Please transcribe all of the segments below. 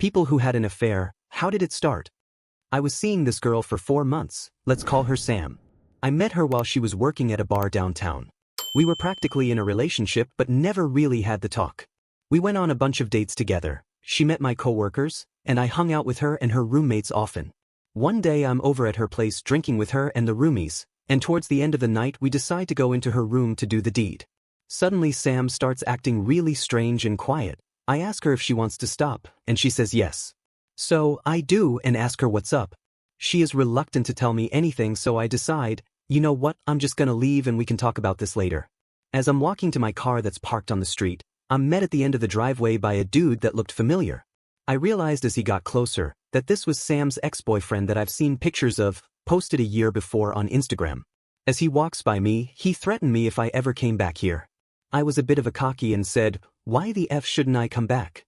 People who had an affair, how did it start? I was seeing this girl for 4 months, let's call her Sam. I met her while she was working at a bar downtown. We were practically in a relationship but never really had the talk. We went on a bunch of dates together, she met my coworkers, and I hung out with her and her roommates often. One day I'm over at her place drinking with her and the roomies, and towards the end of the night we decide to go into her room to do the deed. Suddenly Sam starts acting really strange and quiet. I ask her if she wants to stop, and she says yes. So I do and ask her what's up. She is reluctant to tell me anything, so I decide, you know what, I'm just gonna leave and we can talk about this later. As I'm walking to my car that's parked on the street, I'm met at the end of the driveway by a dude that looked familiar. I realized as he got closer that this was Sam's ex-boyfriend that I've seen pictures of, posted a year before on Instagram. As he walks by me, he threatened me if I ever came back here. I was a bit of a cocky and said, why the F shouldn't I come back?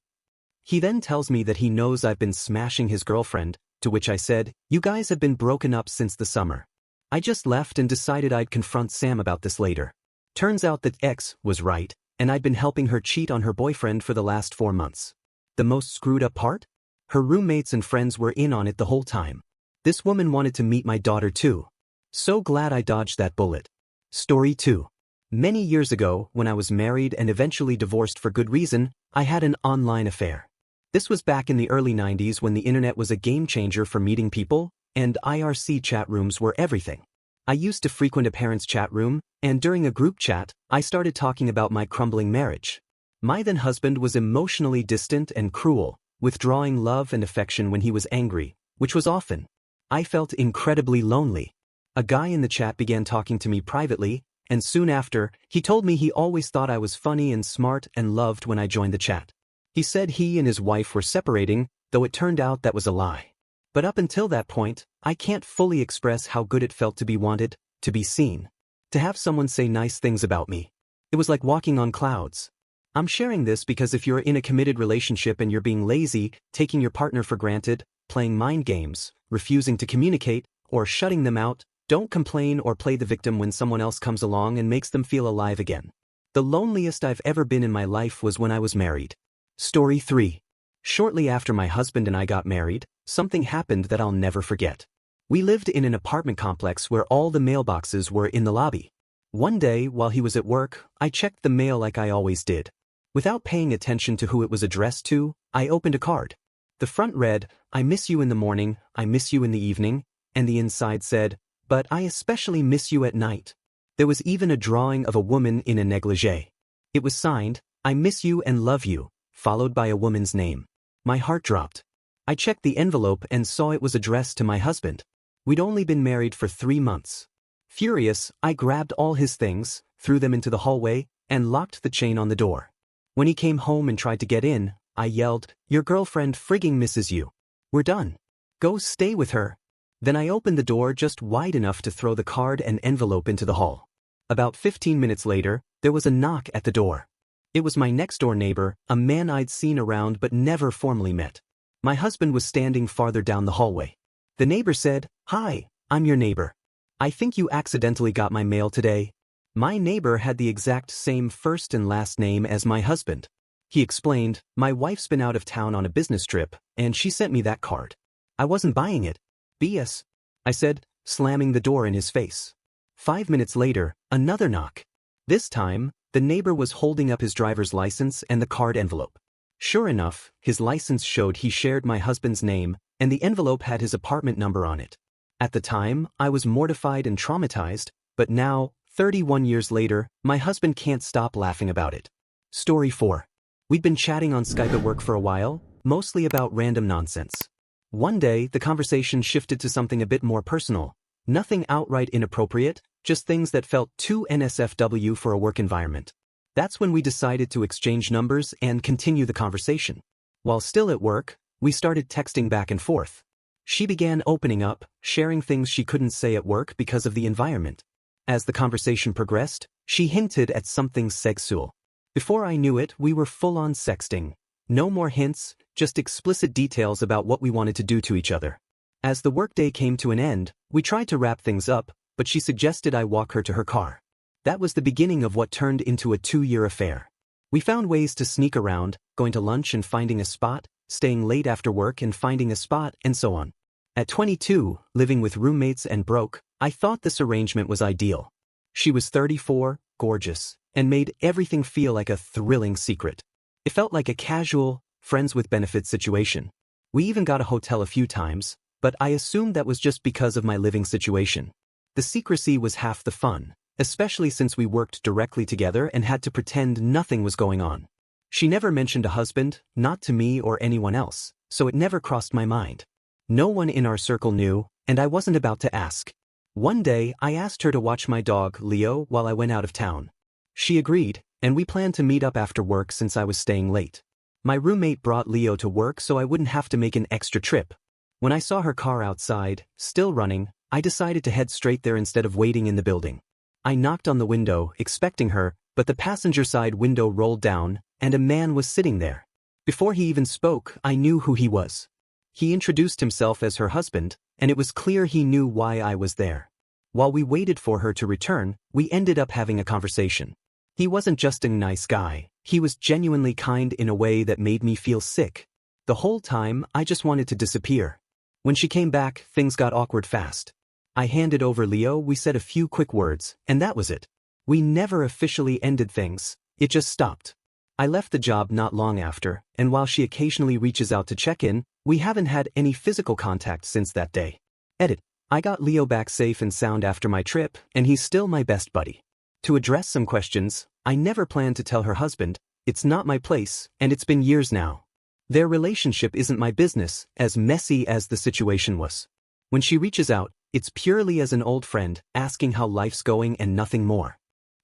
He then tells me that he knows I've been smashing his girlfriend, to which I said, you guys have been broken up since the summer. I just left and decided I'd confront Sam about this later. Turns out that X was right, and I'd been helping her cheat on her boyfriend for the last 4 months. The most screwed up part? Her roommates and friends were in on it the whole time. This woman wanted to meet my daughter too. So glad I dodged that bullet. Story 2. Many years ago, when I was married and eventually divorced for good reason, I had an online affair. This was back in the early 90s when the internet was a game changer for meeting people, and IRC chat rooms were everything. I used to frequent a parent's chat room, and during a group chat, I started talking about my crumbling marriage. My then husband was emotionally distant and cruel, withdrawing love and affection when he was angry, which was often. I felt incredibly lonely. A guy in the chat began talking to me privately, and soon after, he told me he always thought I was funny and smart and loved when I joined the chat. He said he and his wife were separating, though it turned out that was a lie. But up until that point, I can't fully express how good it felt to be wanted, to be seen. To have someone say nice things about me. It was like walking on clouds. I'm sharing this because if you're in a committed relationship and you're being lazy, taking your partner for granted, playing mind games, refusing to communicate, or shutting them out, don't complain or play the victim when someone else comes along and makes them feel alive again. The loneliest I've ever been in my life was when I was married. Story 3. Shortly after my husband and I got married, something happened that I'll never forget. We lived in an apartment complex where all the mailboxes were in the lobby. One day, while he was at work, I checked the mail like I always did. Without paying attention to who it was addressed to, I opened a card. The front read, I miss you in the morning, I miss you in the evening, and the inside said, but I especially miss you at night. There was even a drawing of a woman in a negligee. It was signed, I miss you and love you, followed by a woman's name. My heart dropped. I checked the envelope and saw it was addressed to my husband. We'd only been married for 3 months. Furious, I grabbed all his things, threw them into the hallway, and locked the chain on the door. When he came home and tried to get in, I yelled, your girlfriend frigging misses you. We're done. Go stay with her. Then I opened the door just wide enough to throw the card and envelope into the hall. About 15 minutes later, there was a knock at the door. It was my next-door neighbor, a man I'd seen around but never formally met. My husband was standing farther down the hallway. The neighbor said, hi, I'm your neighbor. I think you accidentally got my mail today. My neighbor had the exact same first and last name as my husband. He explained, my wife's been out of town on a business trip, and she sent me that card. I wasn't buying it. BS, I said, slamming the door in his face. 5 minutes later, another knock. This time, the neighbor was holding up his driver's license and the card envelope. Sure enough, his license showed he shared my husband's name, and the envelope had his apartment number on it. At the time, I was mortified and traumatized, but now, 31 years later, my husband can't stop laughing about it. Story 4. We'd been chatting on Skype at work for a while, mostly about random nonsense. One day, the conversation shifted to something a bit more personal. Nothing outright inappropriate, just things that felt too NSFW for a work environment. That's when we decided to exchange numbers and continue the conversation. While still at work, we started texting back and forth. She began opening up, sharing things she couldn't say at work because of the environment. As the conversation progressed, she hinted at something sexual. Before I knew it, we were full-on sexting. No more hints, just explicit details about what we wanted to do to each other. As the workday came to an end, we tried to wrap things up, but she suggested I walk her to her car. That was the beginning of what turned into a 2-year affair. We found ways to sneak around, going to lunch and finding a spot, staying late after work and finding a spot, and so on. At 22, living with roommates and broke, I thought this arrangement was ideal. She was 34, gorgeous, and made everything feel like a thrilling secret. It felt like a casual, friends with benefits situation. We even got a hotel a few times, but I assumed that was just because of my living situation. The secrecy was half the fun, especially since we worked directly together and had to pretend nothing was going on. She never mentioned a husband, not to me or anyone else, so it never crossed my mind. No one in our circle knew, and I wasn't about to ask. One day, I asked her to watch my dog, Leo, while I went out of town. She agreed, and we planned to meet up after work since I was staying late. My roommate brought Leo to work so I wouldn't have to make an extra trip. When I saw her car outside, still running, I decided to head straight there instead of waiting in the building. I knocked on the window, expecting her, but the passenger side window rolled down, and a man was sitting there. Before he even spoke, I knew who he was. He introduced himself as her husband, and it was clear he knew why I was there. While we waited for her to return, we ended up having a conversation. He wasn't just a nice guy, he was genuinely kind in a way that made me feel sick. The whole time, I just wanted to disappear. When she came back, things got awkward fast. I handed over Leo, we said a few quick words, and that was it. We never officially ended things, it just stopped. I left the job not long after, and while she occasionally reaches out to check in, we haven't had any physical contact since that day. Edit. I got Leo back safe and sound after my trip, and he's still my best buddy. To address some questions, I never planned to tell her husband, it's not my place, and it's been years now. Their relationship isn't my business, as messy as the situation was. When she reaches out, it's purely as an old friend, asking how life's going and nothing more.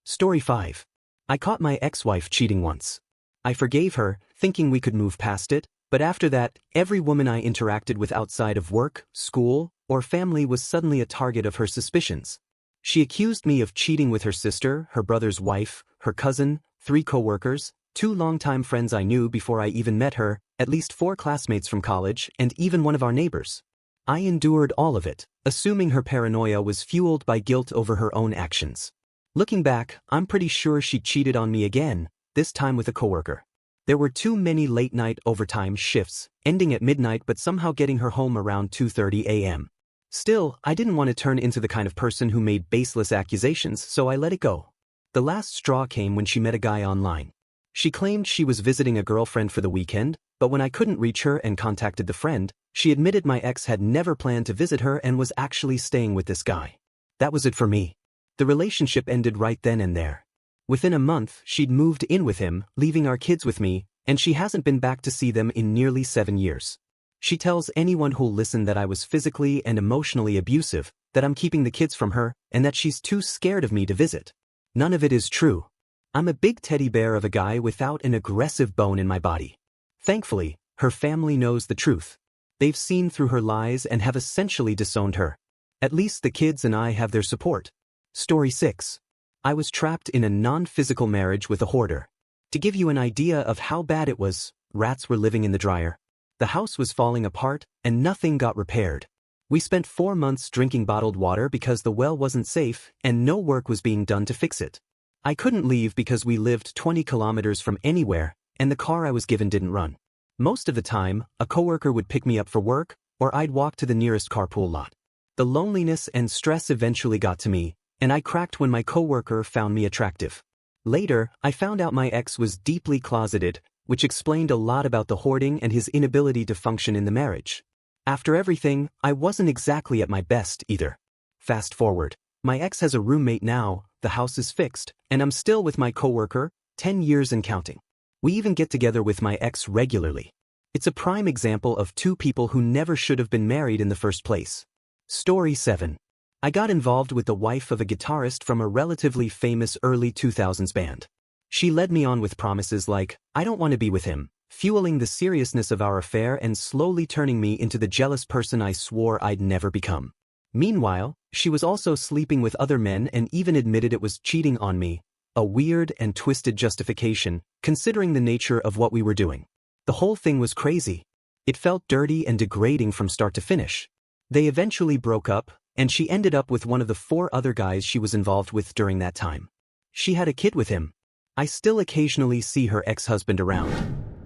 Story 5. I caught my ex-wife cheating once. I forgave her, thinking we could move past it, but after that, every woman I interacted with outside of work, school, or family was suddenly a target of her suspicions. She accused me of cheating with her sister, her brother's wife, her cousin, 3 coworkers, 2 longtime friends I knew before I even met her, at least 4 classmates from college, and even one of our neighbors. I endured all of it, assuming her paranoia was fueled by guilt over her own actions. Looking back, I'm pretty sure she cheated on me again, this time with a coworker. There were too many late-night overtime shifts, ending at midnight but somehow getting her home around 2:30 a.m. Still, I didn't want to turn into the kind of person who made baseless accusations, so I let it go. The last straw came when she met a guy online. She claimed she was visiting a girlfriend for the weekend, but when I couldn't reach her and contacted the friend, she admitted my ex had never planned to visit her and was actually staying with this guy. That was it for me. The relationship ended right then and there. Within a month, she'd moved in with him, leaving our kids with me, and she hasn't been back to see them in nearly 7 years. She tells anyone who'll listen that I was physically and emotionally abusive, that I'm keeping the kids from her, and that she's too scared of me to visit. None of it is true. I'm a big teddy bear of a guy without an aggressive bone in my body. Thankfully, her family knows the truth. They've seen through her lies and have essentially disowned her. At least the kids and I have their support. Story 6. I was trapped in a non-physical marriage with a hoarder. To give you an idea of how bad it was, rats were living in the dryer. The house was falling apart, and nothing got repaired. We spent 4 months drinking bottled water because the well wasn't safe, and no work was being done to fix it. I couldn't leave because we lived 20 kilometers from anywhere, and the car I was given didn't run. Most of the time, a coworker would pick me up for work, or I'd walk to the nearest carpool lot. The loneliness and stress eventually got to me, and I cracked when my coworker found me attractive. Later, I found out my ex was deeply closeted, which explained a lot about the hoarding and his inability to function in the marriage. After everything, I wasn't exactly at my best either. Fast forward. My ex has a roommate now, the house is fixed, and I'm still with my coworker, 10 years and counting. We even get together with my ex regularly. It's a prime example of 2 people who never should have been married in the first place. Story 7. I got involved with the wife of a guitarist from a relatively famous early 2000s band. She led me on with promises like, I don't want to be with him, fueling the seriousness of our affair and slowly turning me into the jealous person I swore I'd never become. Meanwhile, she was also sleeping with other men and even admitted it was cheating on me, a weird and twisted justification, considering the nature of what we were doing. The whole thing was crazy. It felt dirty and degrading from start to finish. They eventually broke up, and she ended up with one of the 4 other guys she was involved with during that time. She had a kid with him. I still occasionally see her ex-husband around.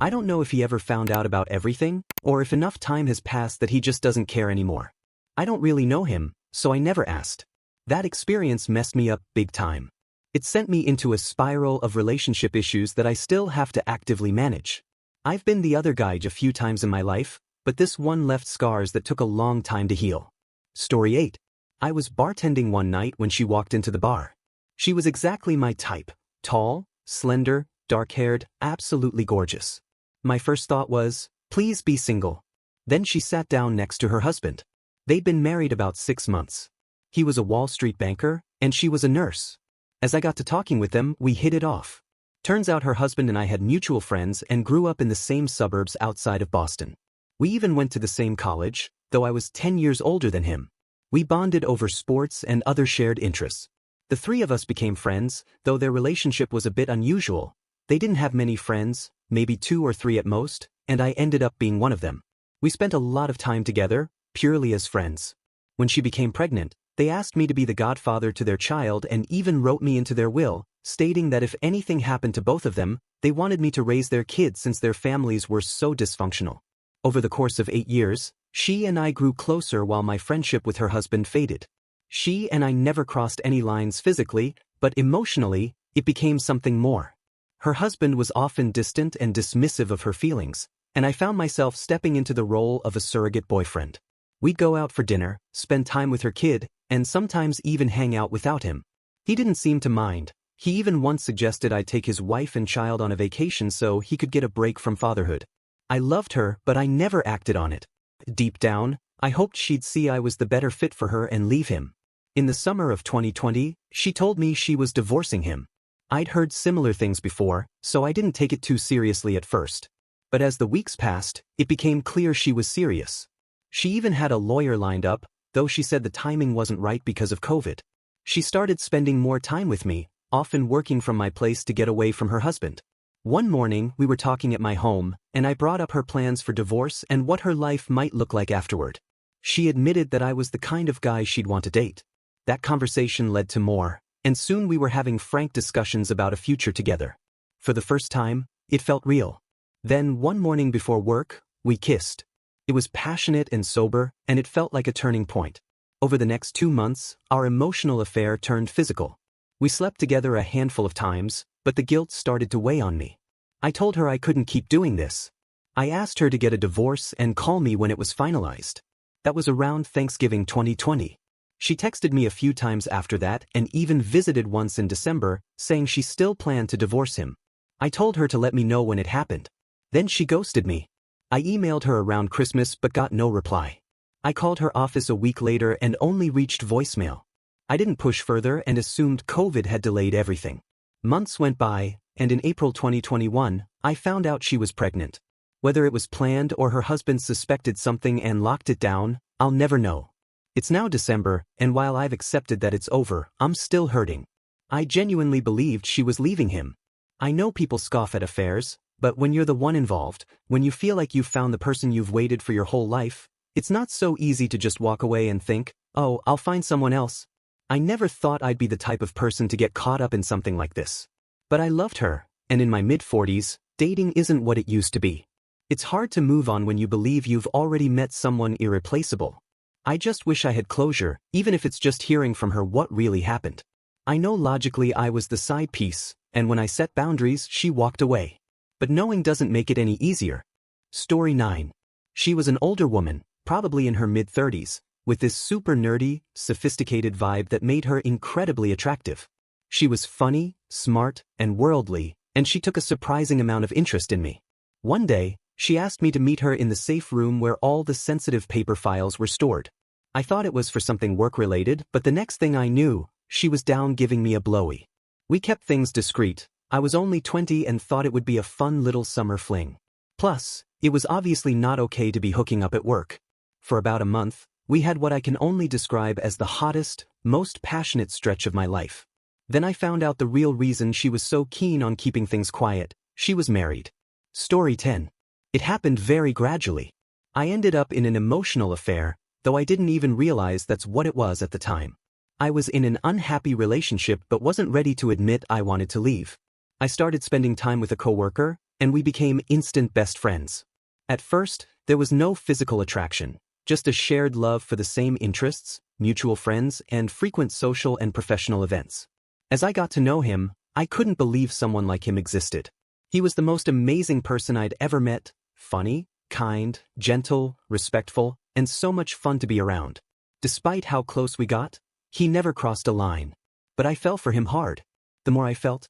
I don't know if he ever found out about everything, or if enough time has passed that he just doesn't care anymore. I don't really know him, so I never asked. That experience messed me up big time. It sent me into a spiral of relationship issues that I still have to actively manage. I've been the other guy a few times in my life, but this one left scars that took a long time to heal. Story 8. I was bartending one night when she walked into the bar. She was exactly my type. Tall, slender, dark-haired, absolutely gorgeous. My first thought was, please be single. Then she sat down next to her husband. They'd been married about 6 months. He was a Wall Street banker, and she was a nurse. As I got to talking with them, we hit it off. Turns out her husband and I had mutual friends and grew up in the same suburbs outside of Boston. We even went to the same college, though I was 10 years older than him. We bonded over sports and other shared interests. The three of us became friends, though their relationship was a bit unusual. They didn't have many friends, maybe 2 or 3 at most, and I ended up being one of them. We spent a lot of time together, purely as friends. When she became pregnant, they asked me to be the godfather to their child and even wrote me into their will, stating that if anything happened to both of them, they wanted me to raise their kids since their families were so dysfunctional. Over the course of 8 years, she and I grew closer while my friendship with her husband faded. She and I never crossed any lines physically, but emotionally, it became something more. Her husband was often distant and dismissive of her feelings, and I found myself stepping into the role of a surrogate boyfriend. We'd go out for dinner, spend time with her kid, and sometimes even hang out without him. He didn't seem to mind. He even once suggested I take his wife and child on a vacation so he could get a break from fatherhood. I loved her, but I never acted on it. Deep down, I hoped she'd see I was the better fit for her and leave him. In the summer of 2020, she told me she was divorcing him. I'd heard similar things before, so I didn't take it too seriously at first. But as the weeks passed, it became clear she was serious. She even had a lawyer lined up, though she said the timing wasn't right because of COVID. She started spending more time with me, often working from my place to get away from her husband. One morning, we were talking at my home, and I brought up her plans for divorce and what her life might look like afterward. She admitted that I was the kind of guy she'd want to date. That conversation led to more, and soon we were having frank discussions about a future together. For the first time, it felt real. Then, one morning before work, we kissed. It was passionate and sober, and it felt like a turning point. Over the next 2 months, our emotional affair turned physical. We slept together a handful of times, but the guilt started to weigh on me. I told her I couldn't keep doing this. I asked her to get a divorce and call me when it was finalized. That was around Thanksgiving 2020. She texted me a few times after that and even visited once in December, saying she still planned to divorce him. I told her to let me know when it happened. Then she ghosted me. I emailed her around Christmas but got no reply. I called her office a week later and only reached voicemail. I didn't push further and assumed COVID had delayed everything. Months went by, and in April 2021, I found out she was pregnant. Whether it was planned or her husband suspected something and locked it down, I'll never know. It's now December, and while I've accepted that it's over, I'm still hurting. I genuinely believed she was leaving him. I know people scoff at affairs, but when you're the one involved, when you feel like you've found the person you've waited for your whole life, it's not so easy to just walk away and think, oh, I'll find someone else. I never thought I'd be the type of person to get caught up in something like this. But I loved her, and in my mid-40s, dating isn't what it used to be. It's hard to move on when you believe you've already met someone irreplaceable. I just wish I had closure, even if it's just hearing from her what really happened. I know logically I was the side piece, and when I set boundaries, she walked away. But knowing doesn't make it any easier. Story 9. She was an older woman, probably in her mid-30s, with this super nerdy, sophisticated vibe that made her incredibly attractive. She was funny, smart, and worldly, and she took a surprising amount of interest in me. One day, she asked me to meet her in the safe room where all the sensitive paper files were stored. I thought it was for something work-related, but the next thing I knew, she was down giving me a blowy. We kept things discreet. I was only 20 and thought it would be a fun little summer fling. Plus, it was obviously not okay to be hooking up at work. For about a month, we had what I can only describe as the hottest, most passionate stretch of my life. Then I found out the real reason she was so keen on keeping things quiet. She was married. Story 10. It happened very gradually. I ended up in an emotional affair, though I didn't even realize that's what it was at the time. I was in an unhappy relationship but wasn't ready to admit I wanted to leave. I started spending time with a coworker, and we became instant best friends. At first, there was no physical attraction, just a shared love for the same interests, mutual friends, and frequent social and professional events. As I got to know him, I couldn't believe someone like him existed. He was the most amazing person I'd ever met, funny, kind, gentle, respectful, and so much fun to be around. Despite how close we got, he never crossed a line. But I fell for him hard. The more I felt,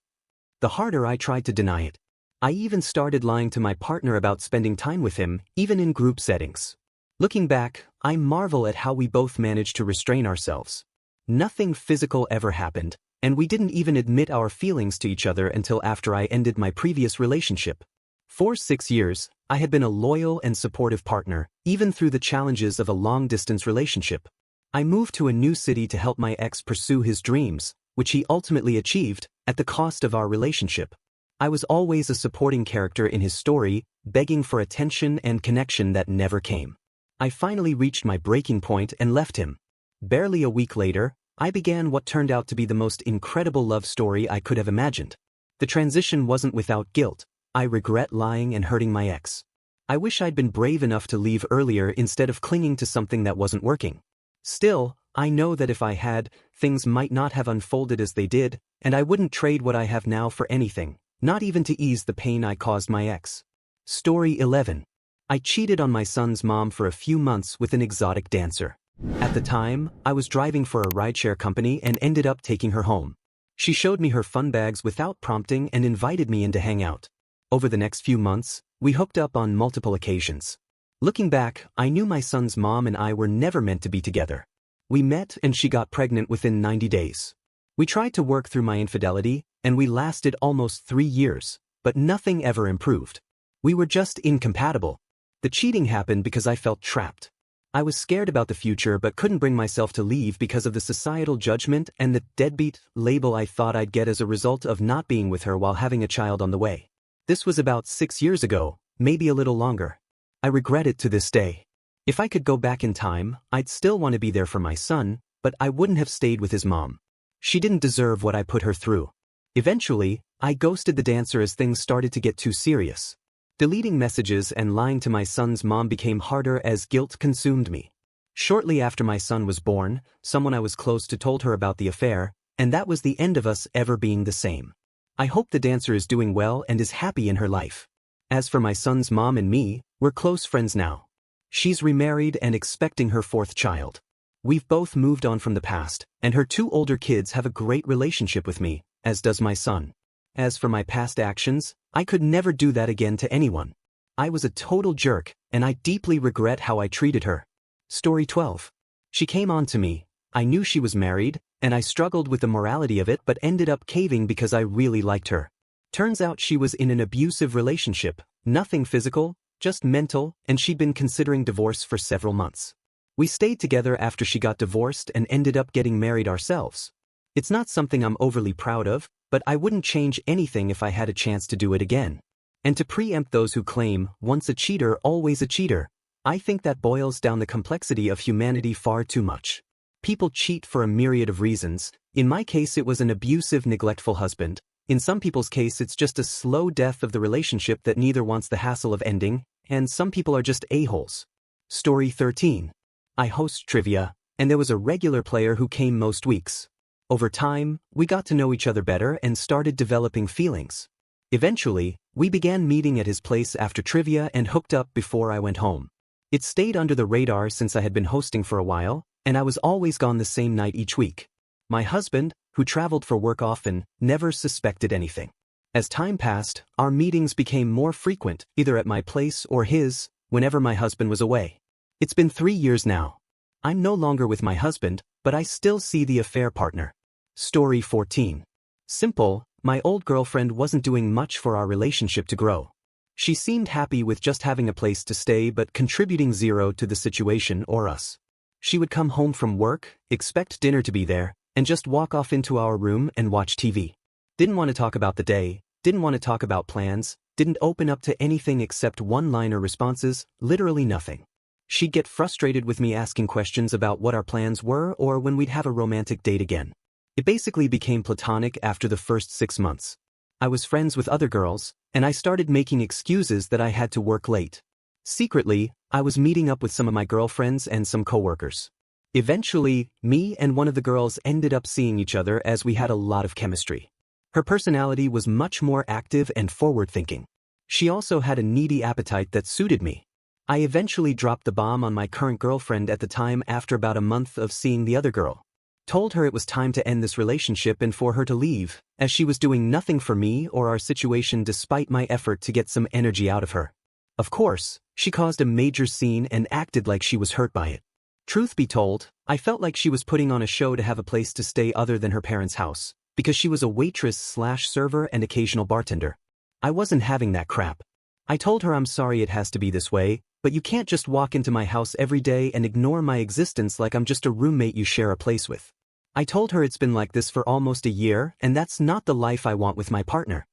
the harder I tried to deny it. I even started lying to my partner about spending time with him, even in group settings. Looking back, I marvel at how we both managed to restrain ourselves. Nothing physical ever happened, and we didn't even admit our feelings to each other until after I ended my previous relationship. For 6 years, I had been a loyal and supportive partner, even through the challenges of a long-distance relationship. I moved to a new city to help my ex pursue his dreams, which he ultimately achieved, at the cost of our relationship. I was always a supporting character in his story, begging for attention and connection that never came. I finally reached my breaking point and left him. Barely a week later, I began what turned out to be the most incredible love story I could have imagined. The transition wasn't without guilt. I regret lying and hurting my ex. I wish I'd been brave enough to leave earlier instead of clinging to something that wasn't working. Still, I know that if I had, things might not have unfolded as they did, and I wouldn't trade what I have now for anything, not even to ease the pain I caused my ex. Story 11. I cheated on my son's mom for a few months with an exotic dancer. At the time, I was driving for a rideshare company and ended up taking her home. She showed me her fun bags without prompting and invited me in to hang out. Over the next few months, we hooked up on multiple occasions. Looking back, I knew my son's mom and I were never meant to be together. We met and she got pregnant within 90 days. We tried to work through my infidelity, and we lasted almost 3 years, but nothing ever improved. We were just incompatible. The cheating happened because I felt trapped. I was scared about the future but couldn't bring myself to leave because of the societal judgment and the deadbeat label I thought I'd get as a result of not being with her while having a child on the way. This was about 6 years ago, maybe a little longer. I regret it to this day. If I could go back in time, I'd still want to be there for my son, but I wouldn't have stayed with his mom. She didn't deserve what I put her through. Eventually, I ghosted the dancer as things started to get too serious. Deleting messages and lying to my son's mom became harder as guilt consumed me. Shortly after my son was born, someone I was close to told her about the affair, and that was the end of us ever being the same. I hope the dancer is doing well and is happy in her life. As for my son's mom and me, we're close friends now. She's remarried and expecting her 4th child. We've both moved on from the past, and her 2 older kids have a great relationship with me, as does my son. As for my past actions, I could never do that again to anyone. I was a total jerk, and I deeply regret how I treated her. Story 12. She came on to me. I knew she was married, and I struggled with the morality of it but ended up caving because I really liked her. Turns out she was in an abusive relationship, nothing physical, just mental, and she'd been considering divorce for several months. We stayed together after she got divorced and ended up getting married ourselves. It's not something I'm overly proud of, but I wouldn't change anything if I had a chance to do it again. And to preempt those who claim, once a cheater, always a cheater, I think that boils down the complexity of humanity far too much. People cheat for a myriad of reasons. In my case it was an abusive, neglectful husband. In some people's case it's just a slow death of the relationship that neither wants the hassle of ending, and some people are just a-holes. Story 13. I host trivia, and there was a regular player who came most weeks. Over time, we got to know each other better and started developing feelings. Eventually, we began meeting at his place after trivia and hooked up before I went home. It stayed under the radar since I had been hosting for a while, and I was always gone the same night each week. My husband, who traveled for work often, never suspected anything. As time passed, our meetings became more frequent, either at my place or his, whenever my husband was away. It's been 3 years now. I'm no longer with my husband, but I still see the affair partner. Story 14. Simple, my old girlfriend wasn't doing much for our relationship to grow. She seemed happy with just having a place to stay but contributing zero to the situation or us. She would come home from work, expect dinner to be there, and just walk off into our room and watch TV. Didn't want to talk about the day, didn't want to talk about plans, didn't open up to anything except one-liner responses, literally nothing. She'd get frustrated with me asking questions about what our plans were or when we'd have a romantic date again. It basically became platonic after the first 6 months. I was friends with other girls, and I started making excuses that I had to work late. Secretly, I was meeting up with some of my girlfriends and some coworkers. Eventually, me and one of the girls ended up seeing each other as we had a lot of chemistry. Her personality was much more active and forward-thinking. She also had a needy appetite that suited me. I eventually dropped the bomb on my current girlfriend at the time after about a month of seeing the other girl. Told her it was time to end this relationship and for her to leave, as she was doing nothing for me or our situation despite my effort to get some energy out of her. Of course, she caused a major scene and acted like she was hurt by it. Truth be told, I felt like she was putting on a show to have a place to stay other than her parents' house, because she was a waitress/server and occasional bartender. I wasn't having that crap. I told her I'm sorry it has to be this way, but you can't just walk into my house every day and ignore my existence like I'm just a roommate you share a place with. I told her it's been like this for almost a year and that's not the life I want with my partner.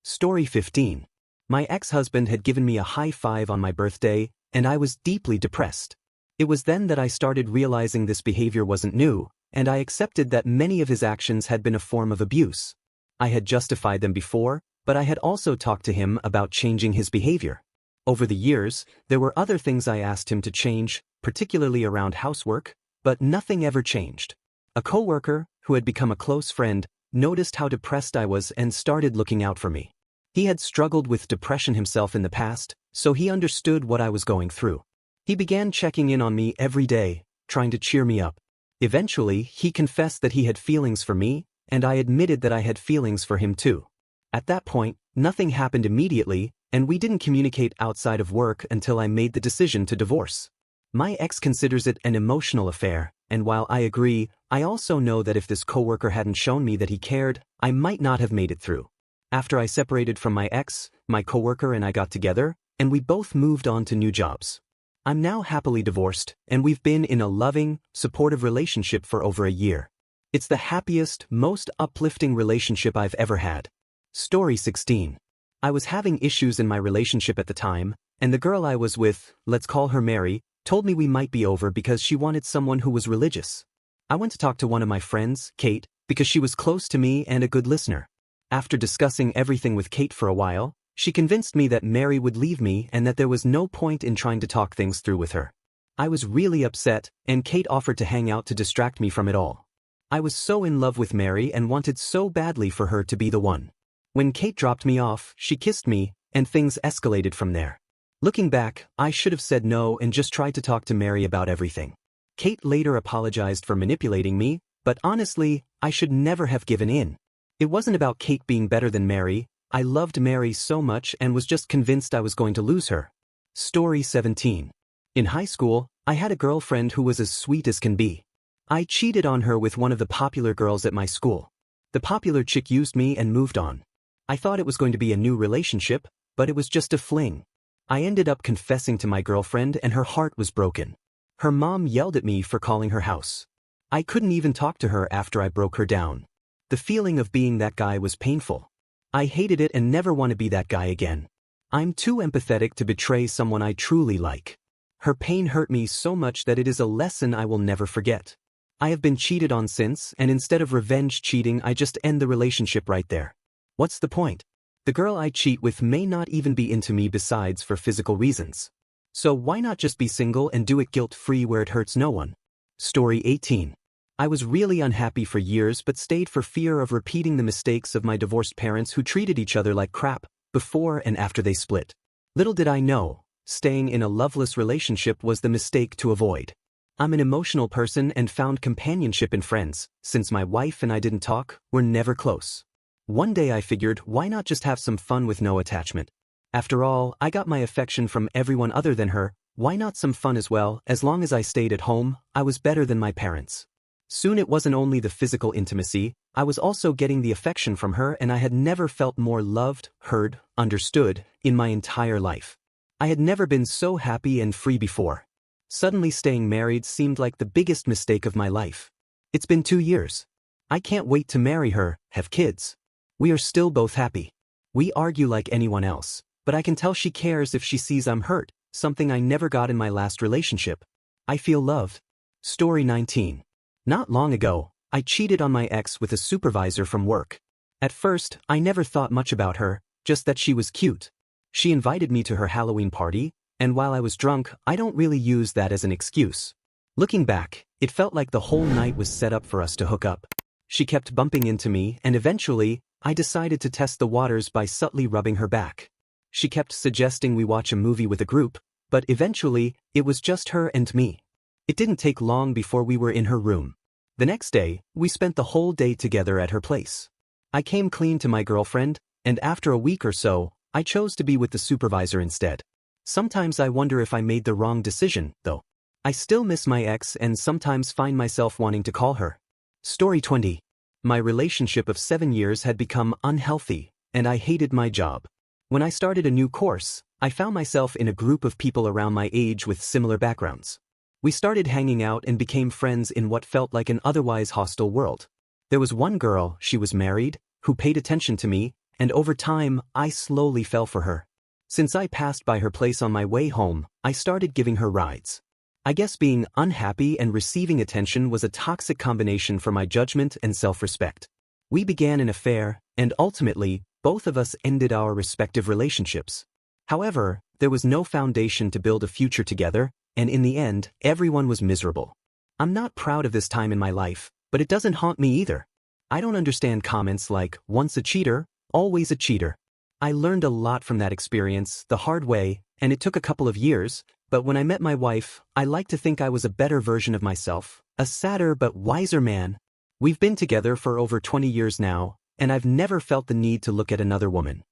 Story 15. My ex-husband had given me a high five on my birthday, and I was deeply depressed. It was then that I started realizing this behavior wasn't new, and I accepted that many of his actions had been a form of abuse. I had justified them before, but I had also talked to him about changing his behavior. Over the years, there were other things I asked him to change, particularly around housework, but nothing ever changed. A coworker, who had become a close friend, noticed how depressed I was and started looking out for me. He had struggled with depression himself in the past, so he understood what I was going through. He began checking in on me every day, trying to cheer me up. Eventually, he confessed that he had feelings for me, and I admitted that I had feelings for him too. At that point, nothing happened immediately, and we didn't communicate outside of work until I made the decision to divorce. My ex considers it an emotional affair, and while I agree, I also know that if this coworker hadn't shown me that he cared, I might not have made it through. After I separated from my ex, my coworker and I got together, and we both moved on to new jobs. I'm now happily divorced, and we've been in a loving, supportive relationship for over a year. It's the happiest, most uplifting relationship I've ever had. Story 16. I was having issues in my relationship at the time, and the girl I was with, let's call her Mary, told me we might be over because she wanted someone who was religious. I went to talk to one of my friends, Kate, because she was close to me and a good listener. After discussing everything with Kate for a while, she convinced me that Mary would leave me and that there was no point in trying to talk things through with her. I was really upset, and Kate offered to hang out to distract me from it all. I was so in love with Mary and wanted so badly for her to be the one. When Kate dropped me off, she kissed me, and things escalated from there. Looking back, I should have said no and just tried to talk to Mary about everything. Kate later apologized for manipulating me, but honestly, I should never have given in. It wasn't about Kate being better than Mary. I loved Mary so much and was just convinced I was going to lose her. Story 17. In high school, I had a girlfriend who was as sweet as can be. I cheated on her with one of the popular girls at my school. The popular chick used me and moved on. I thought it was going to be a new relationship, but it was just a fling. I ended up confessing to my girlfriend and her heart was broken. Her mom yelled at me for calling her house. I couldn't even talk to her after I broke her down. The feeling of being that guy was painful. I hated it and never want to be that guy again. I'm too empathetic to betray someone I truly like. Her pain hurt me so much that it is a lesson I will never forget. I have been cheated on since, and instead of revenge cheating, I just end the relationship right there. What's the point? The girl I cheat with may not even be into me besides for physical reasons. So why not just be single and do it guilt-free where it hurts no one? Story 18. I was really unhappy for years but stayed for fear of repeating the mistakes of my divorced parents who treated each other like crap, before and after they split. Little did I know, staying in a loveless relationship was the mistake to avoid. I'm an emotional person and found companionship in friends. Since my wife and I didn't talk, we're never close. One day I figured, why not just have some fun with no attachment? After all, I got my affection from everyone other than her, why not some fun as well? As long as I stayed at home, I was better than my parents. Soon it wasn't only the physical intimacy, I was also getting the affection from her, and I had never felt more loved, heard, understood in my entire life. I had never been so happy and free before. Suddenly staying married seemed like the biggest mistake of my life. It's been 2 years. I can't wait to marry her, have kids. We are still both happy. We argue like anyone else, but I can tell she cares if she sees I'm hurt, something I never got in my last relationship. I feel loved. Story 19. Not long ago, I cheated on my ex with a supervisor from work. At first, I never thought much about her, just that she was cute. She invited me to her Halloween party, and while I was drunk, I don't really use that as an excuse. Looking back, it felt like the whole night was set up for us to hook up. She kept bumping into me, and eventually, I decided to test the waters by subtly rubbing her back. She kept suggesting we watch a movie with a group, but eventually, it was just her and me. It didn't take long before we were in her room. The next day, we spent the whole day together at her place. I came clean to my girlfriend, and after a week or so, I chose to be with the supervisor instead. Sometimes I wonder if I made the wrong decision, though. I still miss my ex and sometimes find myself wanting to call her. Story 20. My relationship of 7 years had become unhealthy, and I hated my job. When I started a new course, I found myself in a group of people around my age with similar backgrounds. We started hanging out and became friends in what felt like an otherwise hostile world. There was one girl, she was married, who paid attention to me, and over time, I slowly fell for her. Since I passed by her place on my way home, I started giving her rides. I guess being unhappy and receiving attention was a toxic combination for my judgment and self-respect. We began an affair, and ultimately, both of us ended our respective relationships. However, there was no foundation to build a future together, and in the end, everyone was miserable. I'm not proud of this time in my life, but it doesn't haunt me either. I don't understand comments like, once a cheater, always a cheater. I learned a lot from that experience the hard way, and it took a couple of years, but when I met my wife, I like to think I was a better version of myself, a sadder but wiser man. We've been together for over 20 years now, and I've never felt the need to look at another woman.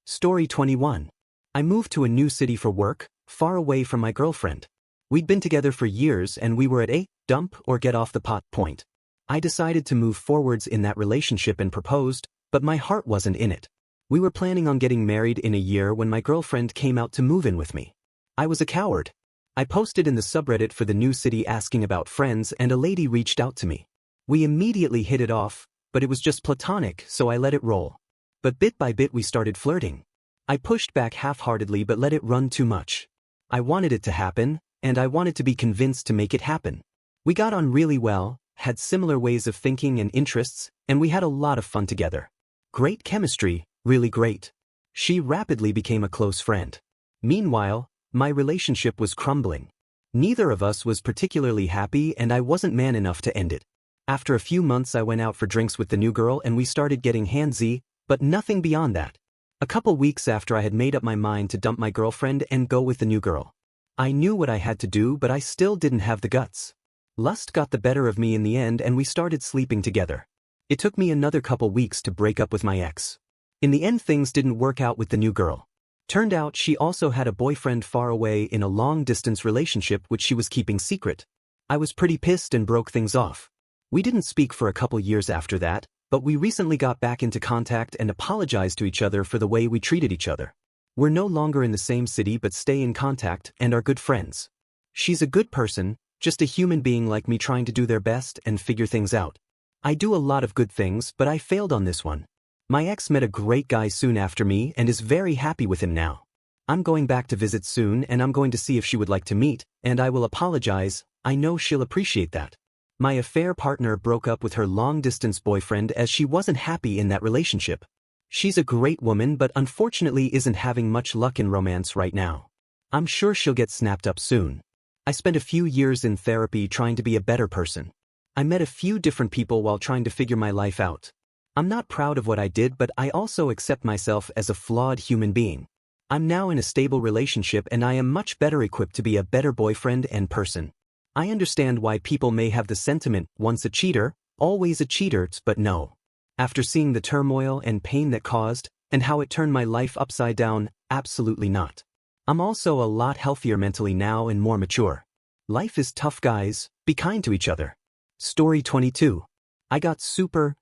Story 21. I moved to a new city for work, far away from my girlfriend. We'd been together for years and we were at a dump or get off the pot point. I decided to move forwards in that relationship and proposed, but my heart wasn't in it. We were planning on getting married in a year when my girlfriend came out to move in with me. I was a coward. I posted in the subreddit for the new city asking about friends and a lady reached out to me. We immediately hit it off, but it was just platonic, so I let it roll. But bit by bit we started flirting. I pushed back half-heartedly but let it run too much. I wanted it to happen, and I wanted to be convinced to make it happen. We got on really well, had similar ways of thinking and interests, and we had a lot of fun together. Great chemistry, really great. She rapidly became a close friend. Meanwhile, my relationship was crumbling. Neither of us was particularly happy and I wasn't man enough to end it. After a few months I went out for drinks with the new girl and we started getting handsy, but nothing beyond that. A couple weeks after I had made up my mind to dump my girlfriend and go with the new girl. I knew what I had to do but I still didn't have the guts. Lust got the better of me in the end and we started sleeping together. It took me another couple weeks to break up with my ex. In the end things didn't work out with the new girl. Turned out she also had a boyfriend far away in a long-distance relationship which she was keeping secret. I was pretty pissed and broke things off. We didn't speak for a couple years after that, but we recently got back into contact and apologized to each other for the way we treated each other. We're no longer in the same city but stay in contact and are good friends. She's a good person, just a human being like me trying to do their best and figure things out. I do a lot of good things but I failed on this one. My ex met a great guy soon after me and is very happy with him now. I'm going back to visit soon and I'm going to see if she would like to meet, and I will apologize, I know she'll appreciate that. My affair partner broke up with her long-distance boyfriend as she wasn't happy in that relationship. She's a great woman but unfortunately isn't having much luck in romance right now. I'm sure she'll get snapped up soon. I spent a few years in therapy trying to be a better person. I met a few different people while trying to figure my life out. I'm not proud of what I did but I also accept myself as a flawed human being. I'm now in a stable relationship and I am much better equipped to be a better boyfriend and person. I understand why people may have the sentiment, once a cheater, always a cheater, but no. After seeing the turmoil and pain that caused, and how it turned my life upside down, absolutely not. I'm also a lot healthier mentally now and more mature. Life is tough guys, be kind to each other. Story 22. I got super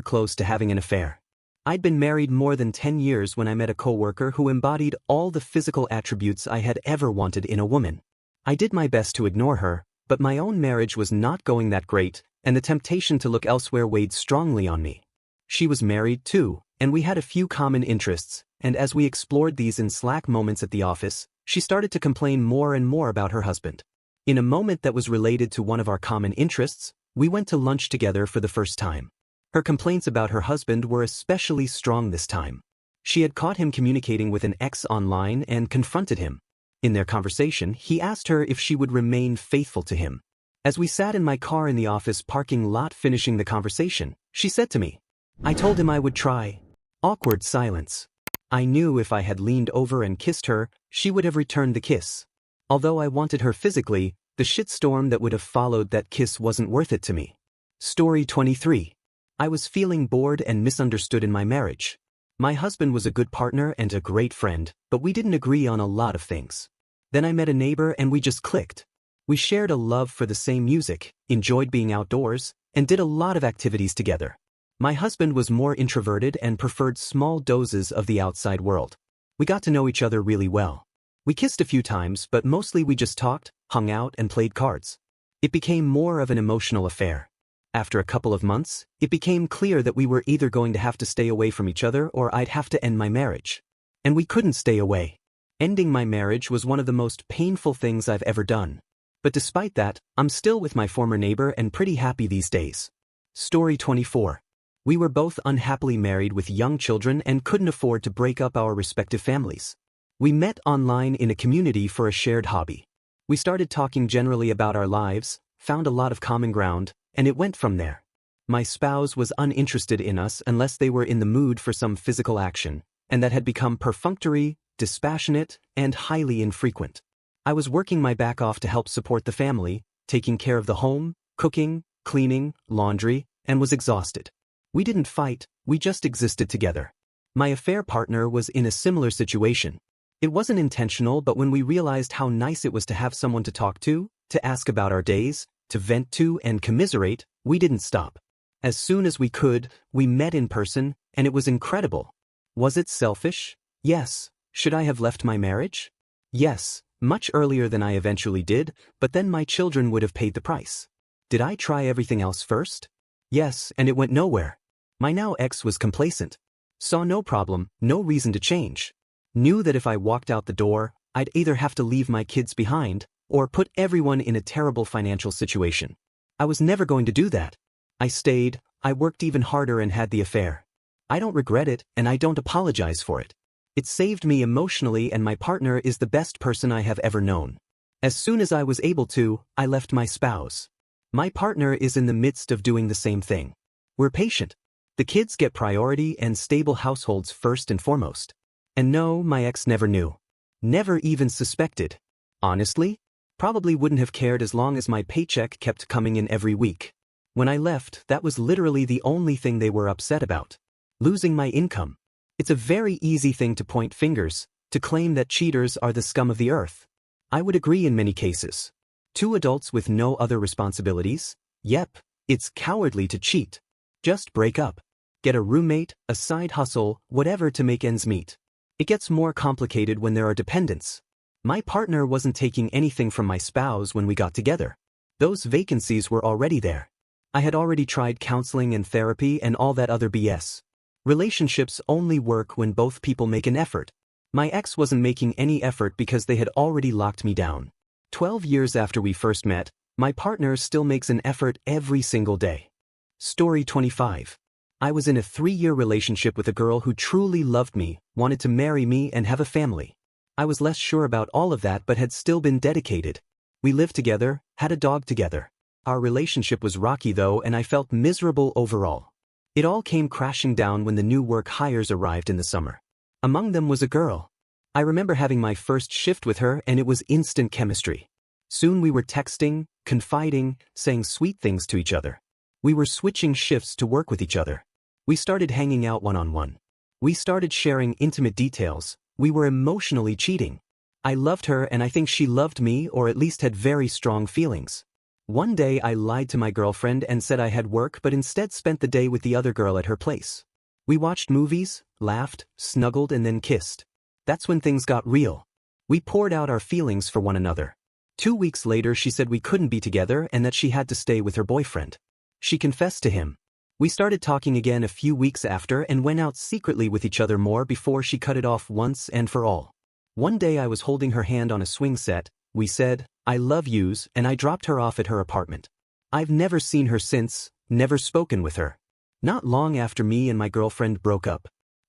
close to having an affair. I'd been married more than 10 years when I met a coworker who embodied all the physical attributes I had ever wanted in a woman. I did my best to ignore her, but my own marriage was not going that great, and the temptation to look elsewhere weighed strongly on me. She was married too, and we had a few common interests, and as we explored these in Slack moments at the office, she started to complain more and more about her husband. In a moment that was related to one of our common interests, we went to lunch together for the first time. Her complaints about her husband were especially strong this time. She had caught him communicating with an ex online and confronted him. In their conversation, he asked her if she would remain faithful to him. As we sat in my car in the office parking lot finishing the conversation, she said to me, "I told him I would try." Awkward silence. I knew if I had leaned over and kissed her, she would have returned the kiss. Although I wanted her physically, the shitstorm that would have followed that kiss wasn't worth it to me. Story 23. I was feeling bored and misunderstood in my marriage. My husband was a good partner and a great friend, but we didn't agree on a lot of things. Then I met a neighbor and we just clicked. We shared a love for the same music, enjoyed being outdoors, and did a lot of activities together. My husband was more introverted and preferred small doses of the outside world. We got to know each other really well. We kissed a few times, but mostly we just talked, hung out, and played cards. It became more of an emotional affair. After a couple of months, it became clear that we were either going to have to stay away from each other or I'd have to end my marriage. And we couldn't stay away. Ending my marriage was one of the most painful things I've ever done. But despite that, I'm still with my former neighbor and pretty happy these days. Story 24. We were both unhappily married with young children and couldn't afford to break up our respective families. We met online in a community for a shared hobby. We started talking generally about our lives, found a lot of common ground, and it went from there. My spouse was uninterested in us unless they were in the mood for some physical action, and that had become perfunctory, dispassionate, and highly infrequent. I was working my back off to help support the family, taking care of the home, cooking, cleaning, laundry, and was exhausted. We didn't fight, we just existed together. My affair partner was in a similar situation. It wasn't intentional, but when we realized how nice it was to have someone to talk to ask about our days, to vent to and commiserate, we didn't stop. As soon as we could, we met in person, and it was incredible. Was it selfish? Yes. Should I have left my marriage? Yes, much earlier than I eventually did, but then my children would have paid the price. Did I try everything else first? Yes, and it went nowhere. My now ex was complacent. Saw no problem, no reason to change. Knew that if I walked out the door, I'd either have to leave my kids behind, or put everyone in a terrible financial situation. I was never going to do that. I stayed, I worked even harder and had the affair. I don't regret it, and I don't apologize for it. It saved me emotionally, and my partner is the best person I have ever known. As soon as I was able to, I left my spouse. My partner is in the midst of doing the same thing. We're patient. The kids get priority and stable households first and foremost. And no, my ex never knew. Never even suspected. Honestly, probably wouldn't have cared as long as my paycheck kept coming in every week. When I left, that was literally the only thing they were upset about. Losing my income. It's a very easy thing to point fingers, to claim that cheaters are the scum of the earth. I would agree in many cases. Two adults with no other responsibilities? Yep, it's cowardly to cheat. Just break up. Get a roommate, a side hustle, whatever to make ends meet. It gets more complicated when there are dependents. My partner wasn't taking anything from my spouse when we got together. Those vacancies were already there. I had already tried counseling and therapy and all that other BS. Relationships only work when both people make an effort. My ex wasn't making any effort because they had already locked me down. 12 years after we first met, my partner still makes an effort every single day. Story 25. I was in a 3-year relationship with a girl who truly loved me, wanted to marry me and have a family. I was less sure about all of that but had still been dedicated. We lived together, had a dog together. Our relationship was rocky though, and I felt miserable overall. It all came crashing down when the new work hires arrived in the summer. Among them was a girl. I remember having my first shift with her and it was instant chemistry. Soon we were texting, confiding, saying sweet things to each other. We were switching shifts to work with each other. We started hanging out one-on-one. We started sharing intimate details. We were emotionally cheating. I loved her and I think she loved me, or at least had very strong feelings. One day I lied to my girlfriend and said I had work but instead spent the day with the other girl at her place. We watched movies, laughed, snuggled and then kissed. That's when things got real. We poured out our feelings for one another. 2 weeks later she said we couldn't be together and that she had to stay with her boyfriend. She confessed to him. We started talking again a few weeks after and went out secretly with each other more before she cut it off once and for all. One day I was holding her hand on a swing set, we said, "I love yous," and I dropped her off at her apartment. I've never seen her since, never spoken with her. Not long after me and my girlfriend broke up.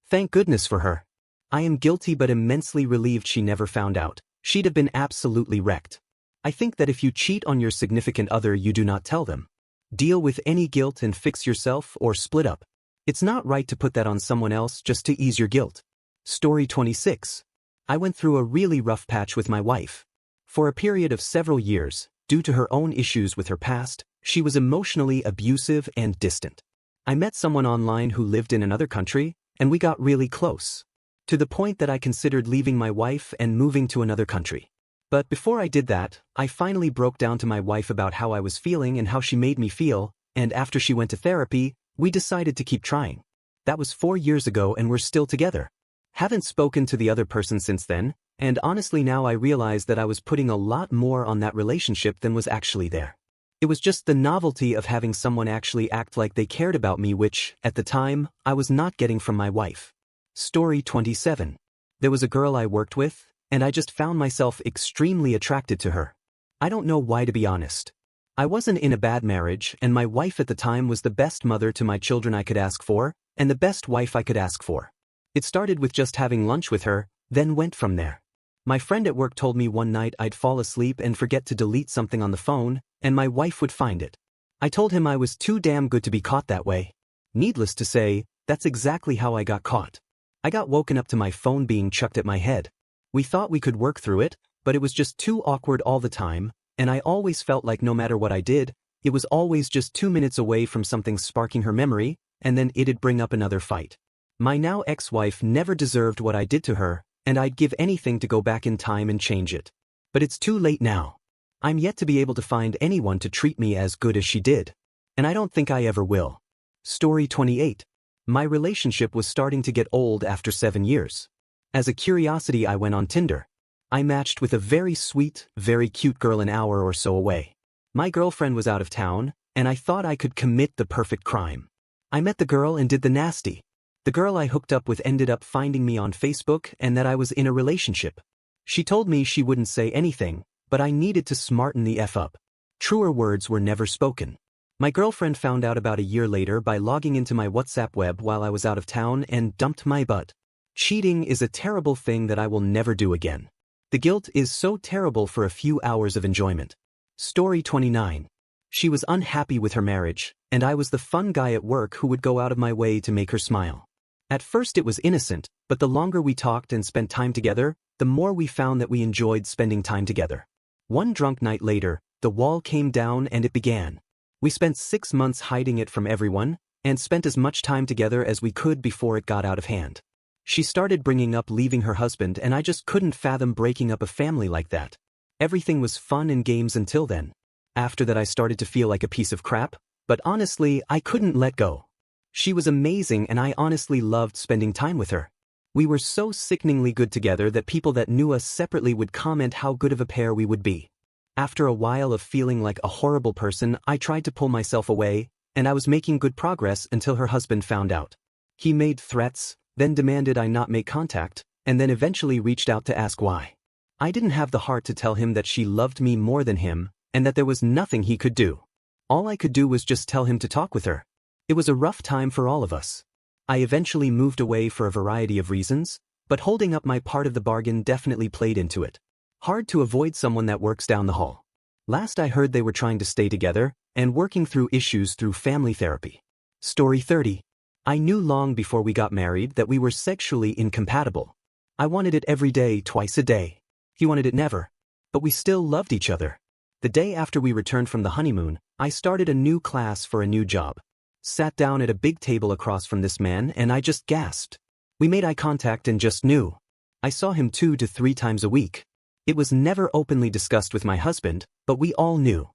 Thank goodness for her. I am guilty but immensely relieved she never found out. She'd have been absolutely wrecked. I think that if you cheat on your significant other, you do not tell them. Deal with any guilt and fix yourself or split up. It's not right to put that on someone else just to ease your guilt. Story 26. I went through a really rough patch with my wife. For a period of several years, due to her own issues with her past, she was emotionally abusive and distant. I met someone online who lived in another country, and we got really close. To the point that I considered leaving my wife and moving to another country. But before I did that, I finally broke down to my wife about how I was feeling and how she made me feel, and after she went to therapy, we decided to keep trying. That was 4 years ago and we're still together. Haven't spoken to the other person since then, and honestly now I realize that I was putting a lot more on that relationship than was actually there. It was just the novelty of having someone actually act like they cared about me, which, at the time, I was not getting from my wife. Story 27. There was a girl I worked with, and I just found myself extremely attracted to her. I don't know why, to be honest. I wasn't in a bad marriage, and my wife at the time was the best mother to my children I could ask for, and the best wife I could ask for. It started with just having lunch with her, then went from there. My friend at work told me one night I'd fall asleep and forget to delete something on the phone, and my wife would find it. I told him I was too damn good to be caught that way. Needless to say, that's exactly how I got caught. I got woken up to my phone being chucked at my head. We thought we could work through it, but it was just too awkward all the time, and I always felt like no matter what I did, it was always just 2 minutes away from something sparking her memory, and then it'd bring up another fight. My now ex-wife never deserved what I did to her, and I'd give anything to go back in time and change it. But it's too late now. I'm yet to be able to find anyone to treat me as good as she did. And I don't think I ever will. Story 28. My relationship was starting to get old after 7 years. As a curiosity, I went on Tinder. I matched with a very sweet, very cute girl an hour or so away. My girlfriend was out of town, and I thought I could commit the perfect crime. I met the girl and did the nasty. The girl I hooked up with ended up finding me on Facebook and that I was in a relationship. She told me she wouldn't say anything, but I needed to smarten the F up. Truer words were never spoken. My girlfriend found out about a year later by logging into my WhatsApp web while I was out of town and dumped my butt. Cheating is a terrible thing that I will never do again. The guilt is so terrible for a few hours of enjoyment. Story 29. She was unhappy with her marriage, and I was the fun guy at work who would go out of my way to make her smile. At first it was innocent, but the longer we talked and spent time together, the more we found that we enjoyed spending time together. One drunk night later, the wall came down and it began. We spent 6 months hiding it from everyone, and spent as much time together as we could before it got out of hand. She started bringing up leaving her husband, and I just couldn't fathom breaking up a family like that. Everything was fun and games until then. After that I started to feel like a piece of crap, but honestly I couldn't let go. She was amazing and I honestly loved spending time with her. We were so sickeningly good together that people that knew us separately would comment how good of a pair we would be. After a while of feeling like a horrible person, I tried to pull myself away, and I was making good progress until her husband found out. He made threats, then demanded I not make contact, and then eventually reached out to ask why. I didn't have the heart to tell him that she loved me more than him, and that there was nothing he could do. All I could do was just tell him to talk with her. It was a rough time for all of us. I eventually moved away for a variety of reasons, but holding up my part of the bargain definitely played into it. Hard to avoid someone that works down the hall. Last I heard they were trying to stay together, and working through issues through family therapy. Story 30. I knew long before we got married that we were sexually incompatible. I wanted it every day, twice a day. He wanted it never. But we still loved each other. The day after we returned from the honeymoon, I started a new class for a new job. Sat down at a big table across from this man and I just gasped. We made eye contact and just knew. I saw him 2 to 3 times a week. It was never openly discussed with my husband, but we all knew.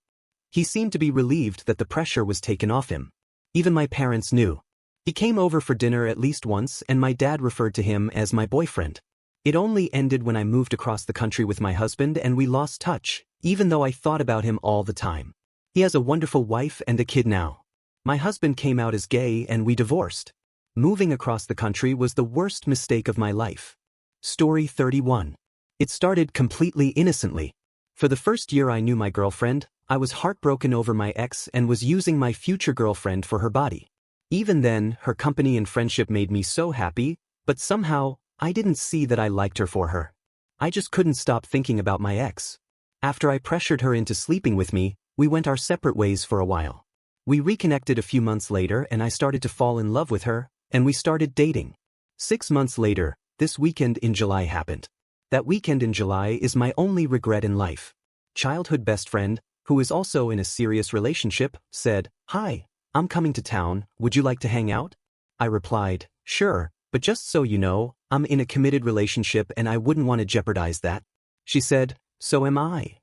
He seemed to be relieved that the pressure was taken off him. Even my parents knew. He came over for dinner at least once and my dad referred to him as my boyfriend. It only ended when I moved across the country with my husband and we lost touch, even though I thought about him all the time. He has a wonderful wife and a kid now. My husband came out as gay and we divorced. Moving across the country was the worst mistake of my life. Story 31. It started completely innocently. For the first year I knew my girlfriend, I was heartbroken over my ex and was using my future girlfriend for her body. Even then, her company and friendship made me so happy, but somehow, I didn't see that I liked her for her. I just couldn't stop thinking about my ex. After I pressured her into sleeping with me, we went our separate ways for a while. We reconnected a few months later and I started to fall in love with her, and we started dating. 6 months later, this weekend in July happened. That weekend in July is my only regret in life. Childhood best friend, who is also in a serious relationship, said, "Hi, I'm coming to town, would you like to hang out?" I replied, "Sure, but just so you know, I'm in a committed relationship and I wouldn't want to jeopardize that." She said, "So am I.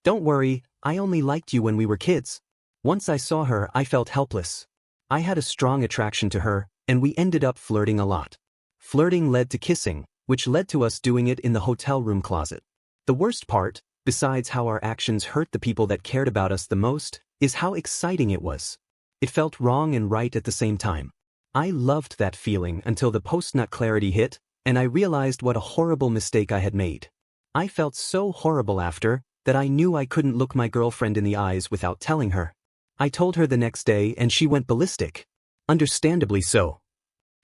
Don't worry, I only liked you when we were kids." Once I saw her, I felt helpless. I had a strong attraction to her, and we ended up flirting a lot. Flirting led to kissing, which led to us doing it in the hotel room closet. The worst part, besides how our actions hurt the people that cared about us the most, is how exciting it was. It felt wrong and right at the same time. I loved that feeling until the post-nut clarity hit, and I realized what a horrible mistake I had made. I felt so horrible after, that I knew I couldn't look my girlfriend in the eyes without telling her. I told her the next day and she went ballistic. Understandably so.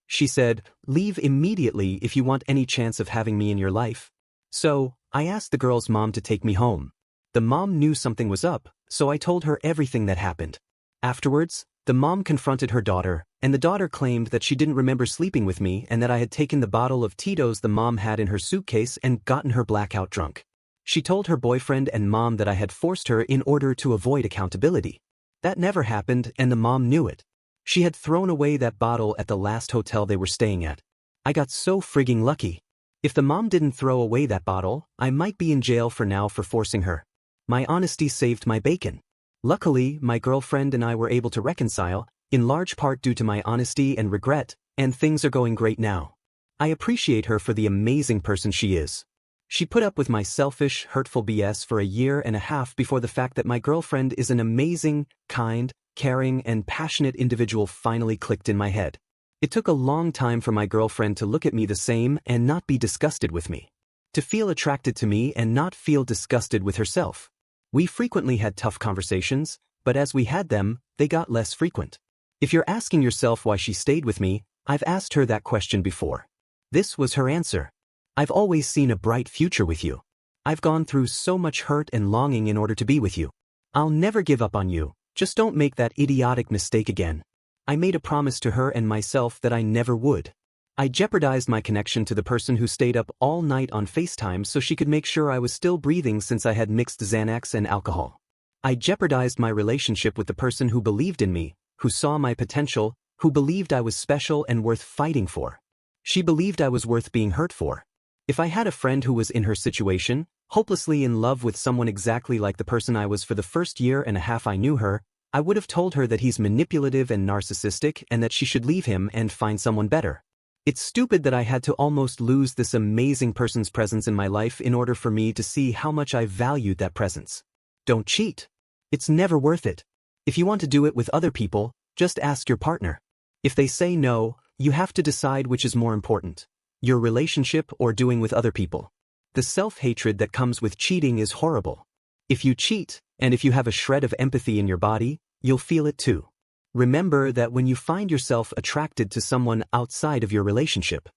She said, "Leave immediately if you want any chance of having me in your life." So, I asked the girl's mom to take me home. The mom knew something was up, so I told her everything that happened. Afterwards, the mom confronted her daughter, and the daughter claimed that she didn't remember sleeping with me and that I had taken the bottle of Tito's the mom had in her suitcase and gotten her blackout drunk. She told her boyfriend and mom that I had forced her in order to avoid accountability. That never happened and the mom knew it. She had thrown away that bottle at the last hotel they were staying at. I got so frigging lucky. If the mom didn't throw away that bottle, I might be in jail for now for forcing her. My honesty saved my bacon. Luckily, my girlfriend and I were able to reconcile, in large part due to my honesty and regret, and things are going great now. I appreciate her for the amazing person she is. She put up with my selfish, hurtful BS for 1.5 years before the fact that my girlfriend is an amazing, kind, caring, and passionate individual finally clicked in my head. It took a long time for my girlfriend to look at me the same and not be disgusted with me. To feel attracted to me and not feel disgusted with herself. We frequently had tough conversations, but as we had them, they got less frequent. If you're asking yourself why she stayed with me, I've asked her that question before. This was her answer. "I've always seen a bright future with you. I've gone through so much hurt and longing in order to be with you. I'll never give up on you, just don't make that idiotic mistake again." I made a promise to her and myself that I never would. I jeopardized my connection to the person who stayed up all night on FaceTime so she could make sure I was still breathing since I had mixed Xanax and alcohol. I jeopardized my relationship with the person who believed in me, who saw my potential, who believed I was special and worth fighting for. She believed I was worth being hurt for. If I had a friend who was in her situation, hopelessly in love with someone exactly like the person I was for the first 1.5 years I knew her, I would have told her that he's manipulative and narcissistic and that she should leave him and find someone better. It's stupid that I had to almost lose this amazing person's presence in my life in order for me to see how much I valued that presence. Don't cheat. It's never worth it. If you want to do it with other people, just ask your partner. If they say no, you have to decide which is more important, your relationship or doing with other people. The self-hatred that comes with cheating is horrible. If you cheat, and if you have a shred of empathy in your body, you'll feel it too. Remember that when you find yourself attracted to someone outside of your relationship.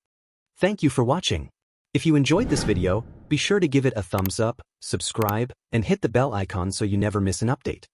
Thank you for watching. If you enjoyed this video, be sure to give it a thumbs up, subscribe, and hit the bell icon so you never miss an update.